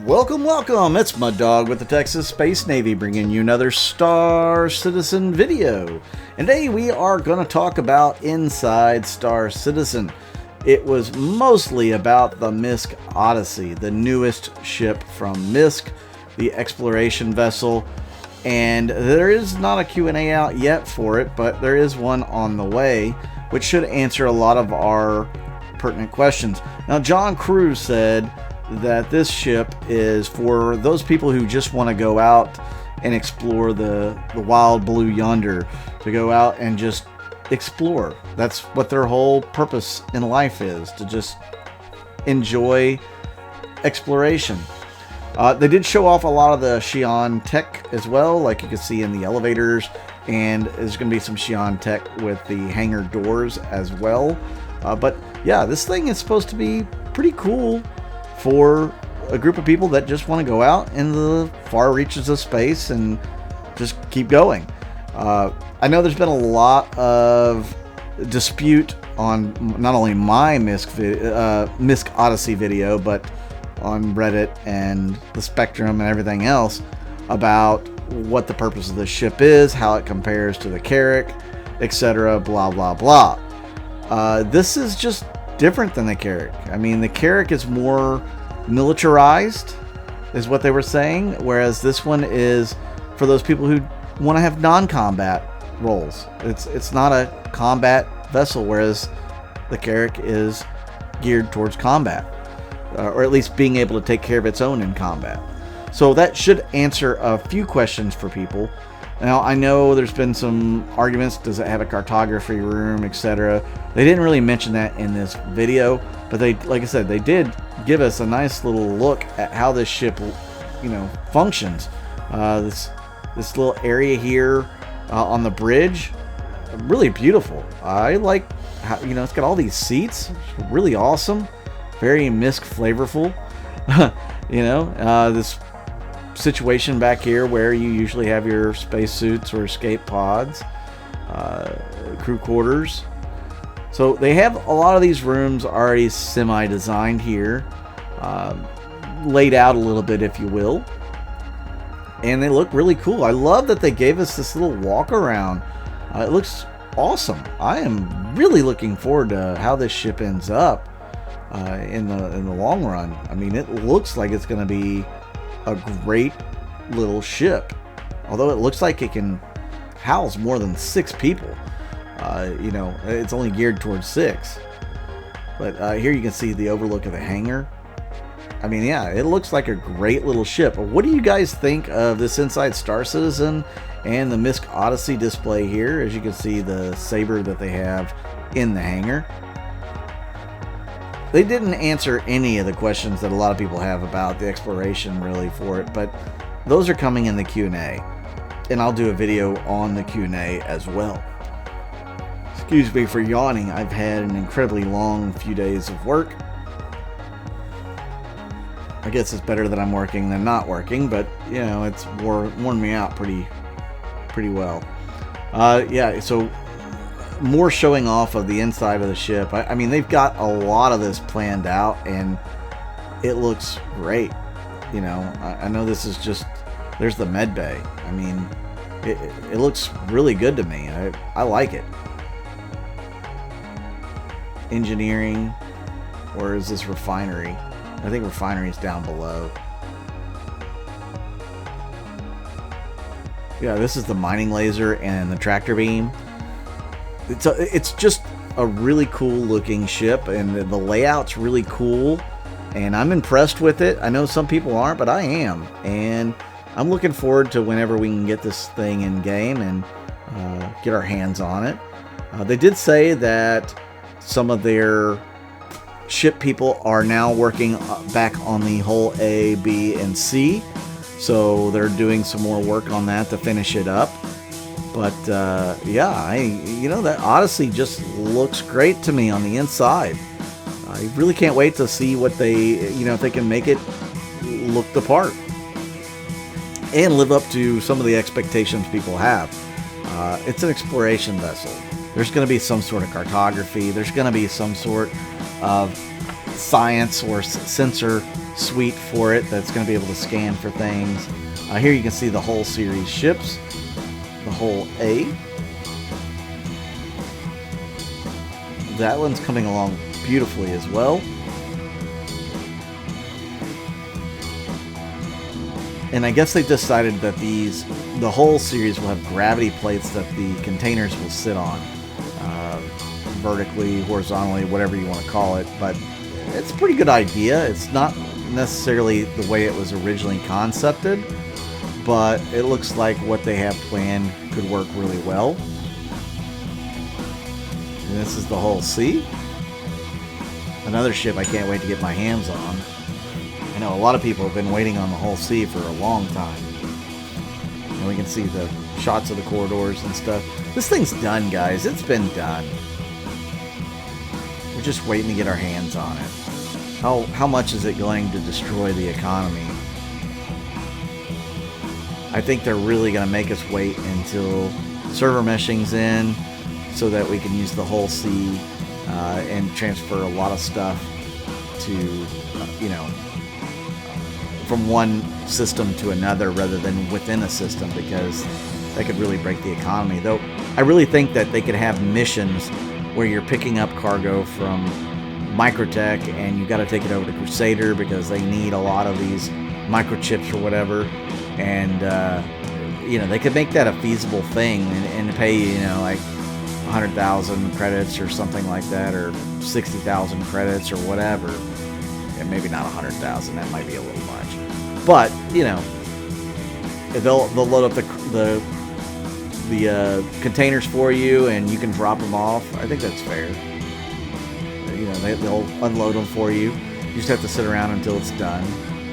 Welcome, welcome! It's Mud Dog with the TexasSpaceNavy bringing you another Star Citizen video. And today we are going to talk about inside Star Citizen. It was mostly about the Misk Odyssey, the newest ship from Misk, the exploration vessel. And there is not a Q&A out yet for it, but there is one on the way, which should answer a lot of our pertinent questions. Now, John Cruz said that this ship is for those people who just want to go out and explore the wild blue yonder, to go out and just explore. That's what their whole purpose in life is, to just enjoy exploration. They did show off a lot of the Xi'an tech as well, like you can see in the elevators, and there's going to be some Xi'an tech with the hangar doors as well. But yeah, this thing is supposed to be pretty cool for a group of people that just want to go out in the far reaches of space and just keep going. I know there's been a lot of dispute on not only my Misk Odyssey video, but on Reddit and the Spectrum and everything else about what the purpose of the ship is, how it compares to the Carrack, etc., blah blah blah. This is just different than the Carrack. I mean, the Carrack is more militarized, is what they were saying, whereas this one is for those people who want to have non-combat roles. It's not a combat vessel, whereas the Carrack is geared towards combat, or at least being able to take care of its own in combat. So that should answer a few questions for people. Now, I know there's been some arguments, does it have a cartography room, etc. They didn't really mention that in this video, but they, like I said, they did give us a nice little look at how this ship, functions. This little area here on the bridge, really beautiful. I like how, it's got all these seats, really awesome, very Misk flavorful. This situation back here where you usually have your spacesuits or escape pods, crew quarters. So they have a lot of these rooms already semi-designed here, laid out a little bit, if you will, and they look really cool. I love that they gave us this little walk around. It looks awesome. I am really looking forward to how this ship ends up in the long run. I mean, it looks like it's going to be a great little ship, although it looks like it can house more than 6 people. It's only geared towards 6, but here you can see the overlook of the hangar. I mean, yeah, it looks like a great little ship. What do you guys think of this inside Star Citizen and the Misk Odyssey display here? As you can see, the saber that they have in the hangar. They didn't answer any of the questions that a lot of people have about the exploration really for it, but those are coming in the Q&A, and I'll do a video on the Q&A as well. Excuse me for yawning. I've had an incredibly long few days of work. I guess it's better that I'm working than not working, but it's worn me out pretty well. Yeah, so more showing off of the inside of the ship. I mean, they've got a lot of this planned out, and it looks great. I know this is just, there's the med bay. I mean, it looks really good to me. I like it. Engineering, or is this refinery? I think refinery is down below. Yeah, this is the mining laser and the tractor beam. It's just a really cool looking ship, and the layout's really cool, and I'm impressed with it. I know some people aren't, but I am, and I'm looking forward to whenever we can get this thing in game and get our hands on it. They did say that some of their ship people are now working back on the hull A, B, and C, so they're doing some more work on that to finish it up. But yeah, that Odyssey just looks great to me on the inside. I really can't wait to see what they, if they can make it look the part and live up to some of the expectations people have. It's an exploration vessel. There's going to be some sort of cartography. There's going to be some sort of science or sensor suite for it that's going to be able to scan for things. Here you can see the whole series ships, the whole A. That one's coming along beautifully as well. And I guess they decided that the whole series will have gravity plates that the containers will sit on. Vertically, horizontally, whatever you want to call it. But it's a pretty good idea. It's not necessarily the way it was originally concepted, but it looks like what they have planned could work really well. And this is the whole C. Another ship I can't wait to get my hands on. I know a lot of people have been waiting on the whole C for a long time. And we can see the shots of the corridors and stuff. This thing's done, guys. It's been done. We're just waiting to get our hands on it. How much is it going to destroy the economy? I think they're really going to make us wait until server meshing's in so that we can use the whole C and transfer a lot of stuff to, you know, from one system to another rather than within a system, because that could really break the economy. Though I really think that they could have missions where you're picking up cargo from Microtech and you got to take it over to Crusader because they need a lot of these microchips or whatever, and you know, they could make that a feasible thing and pay, you know, like 100,000 credits or something like that, or 60,000 credits or whatever. And maybe not 100,000, that might be a little much, but you know, they'll load up the containers for you and you can drop them off. I think that's fair. You know, they'll unload them for you. You just have to sit around until it's done.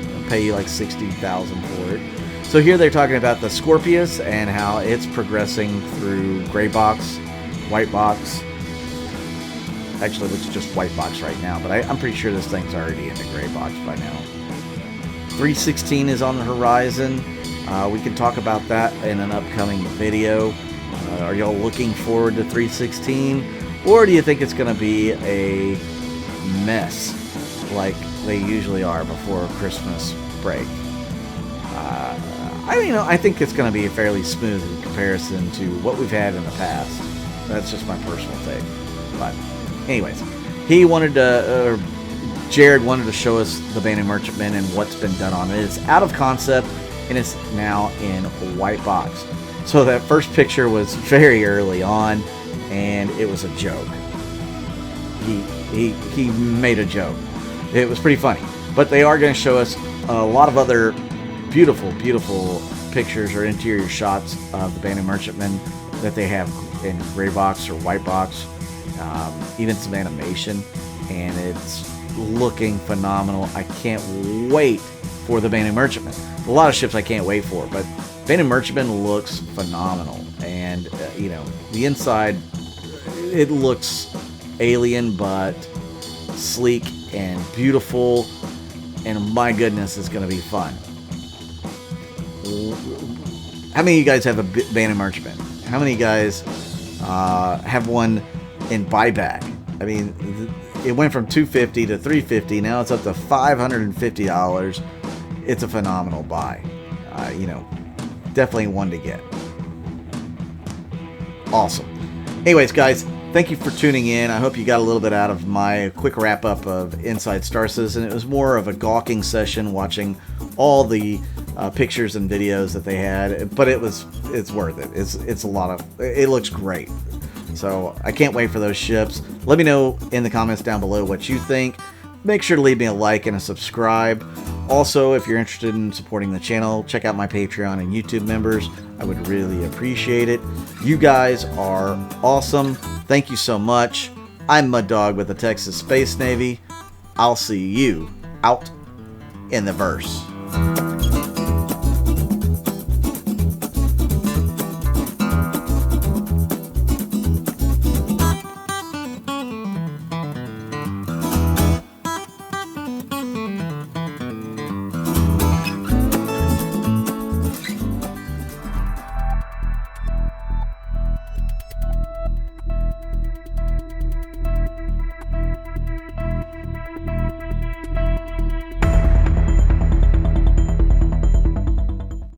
They'll pay you like 60,000 for it. So here they're talking about the Scorpius and how it's progressing through gray box, white box. Actually, it's just white box right now, but I'm pretty sure this thing's already in the gray box by now. 316 is on the horizon. We can talk about that in an upcoming video. Are y'all looking forward to 316? Or do you think it's going to be a mess like they usually are before Christmas break? I think it's going to be fairly smooth in comparison to what we've had in the past. That's just my personal take. But anyways, he wanted to, Jared wanted to show us the Banded Merchantman and what's been done on it. It's out of concept and it's now in a white box. So that first picture was very early on, and it was a joke. He made a joke. It was pretty funny. But they are going to show us a lot of other beautiful, beautiful pictures or interior shots of the Banded Merchantman that they have in gray box or white box. Even some animation, and it's looking phenomenal. I can't wait for the Banded Merchantman. A lot of ships I can't wait for, but Banded Merchantman looks phenomenal, and you know, the inside, it looks alien but sleek and beautiful, and my goodness, it's going to be fun. How many of you guys have a Banded Merchantman? How many of you guys have one in buyback? I mean, it went from $250 to $350. Now it's up to $550. It's a phenomenal buy. You know, definitely one to get. Awesome. Anyways, guys, thank you for tuning in. I hope you got a little bit out of my quick wrap up of Inside Star Citizen. It was more of a gawking session, watching all the pictures and videos that they had, but it's worth it. It's a lot of, it looks great. So I can't wait for those ships. Let me know in the comments down below what you think. Make sure to leave me a like and a subscribe. Also, if you're interested in supporting the channel, check out my Patreon and YouTube members. I would really appreciate it. You guys are awesome. Thank you so much. I'm Mud Dog with the Texas Space Navy. I'll see you out in the verse.